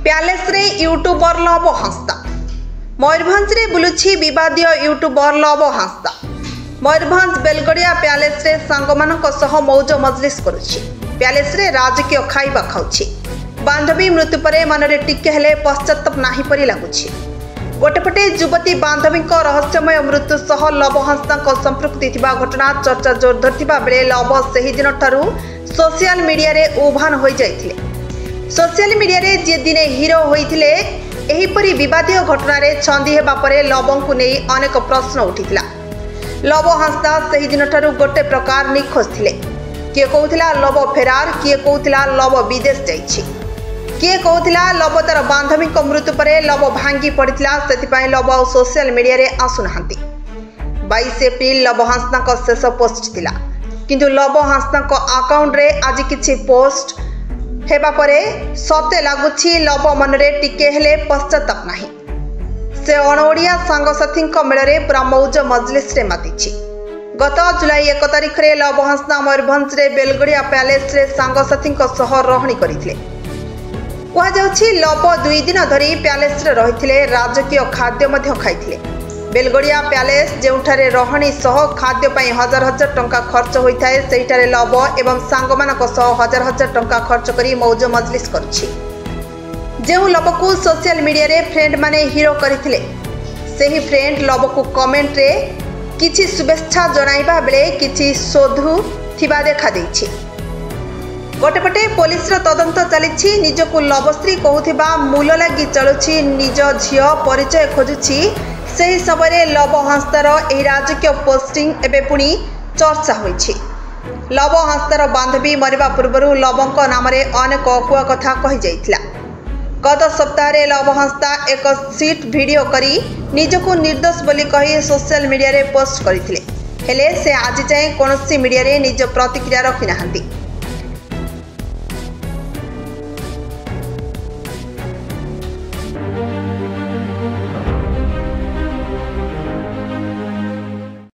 Palace रे YouTuber love हंसता मयूरभंज रे बुलुछि विवादीय यूट्यूबर लव हंसता मयूरभंज बेलगड़िया प्यालेस रे सांगमानक सह मौज मजलिस करुछि। प्यालेस रे राजकीय खाइबा खाउछि। बांधवी मृत्यु परे मनरे टिके हेले पश्चाताप नाही परि लागुछि। गोटेपटे युवती बांधवी रहस्यमय मृत्यु सह लव हंसता संपृक्ति थिबा घटना चर्चा जोर धरथिबा बेले लव सही दिन ठारू सोशल मीडिया रे उभान होई जाइथिले। सोशल मीडिया रे जे दिने हीरो होइथिले एहीपरि विवादीय घटना रे छंदी हेबा परे लवंकु नै अनेक प्रश्न उठिथिला। लव हंसता सही दिन ठारू गोटे प्रकार निखोज थिले। किए कहूथिला लव फेरार, किए कहूथिला लव विदेश जाइछि, किए कहूथिला लव तार बांधवी मृत्यु परे लव भांगी पड़िथिला सेतिपाई लव सोशल मीडिया रे आसुनाहांती। 22 एप्रिल लव हंसता शेष पोस्ट थिला, किंतु लव हंसता अकाउंट रे आज किछि पोस्ट हेबा परे सते लागुछि लव मनरे टिके हेले पश्चाताप नाही। से अणओडिया सांगसाथी मेଳରେ पूरा मौज मजलिस रे मातिछि। गत जुलाई 1 तारिख रे लव हंसता मयूरभंज रे बेलगड़िया प्यालेस रे सांगसाथी सह रहणी करिथिले। कहा जाउछि लव 2 दिन धरी प्यालेस रे रहिथिले, राजकीय खाद्य मध्य खाइथिले। बेलगड़िया प्यालेस जेउठारे रहणी सह खाद्य पई हजार हजार टंका खर्च होइथाय सेहिठारे लव एवं सांगमानक सह हजार हजार टंका खर्च करी मौज मजलिस करुछि। जेउ लव को सोशल मीडिया रे फ्रेंड माने हीरो करिथिले, सेही फ्रेंड लव को कमेंट रे किछि शुभेच्छा जणाइबा बेले किछि सोधु थिबा देखा दैछि। गोटेपटे पुलिस रो तदंत चलिछि। निजको लवश्री कहूथिबा मूल लागि चलुछि, निज झियो परिचय खोजुछि। ସେହି ସମୟରେ ଲବ ହଂସତାର ଏହି ରାଜକୀୟ ପୋଷ୍ଟିଂ ଏବେ ପୁଣି ଚର୍ଚ୍ଚା ହୋଇଛି। ଲବ ହଂସତାର ବାନ୍ଧବୀ ମରିବା ପୂର୍ବରୁ ଲବଙ୍କ ନାମରେ ଅନେକ ଅକୁହା କଥା କହିଯାଇଥିଲା। ଗତ ସପ୍ତାହରେ ଲବ ହଂସତା ଏକ ସିଟ୍ ଭିଡ଼ିଓ କରି ନିଜକୁ ନିର୍ଦ୍ଦୋଷ ବୋଲି କହି ସୋସିଆଲ ମିଡ଼ିଆରେ ପୋଷ୍ଟ କରିଥିଲେ, ହେଲେ ସେ ଆଜି ଯାଏଁ କୌଣସି ମିଡ଼ିଆରେ ନିଜ ପ୍ରତିକ୍ରିୟା ରଖିନାହାନ୍ତି।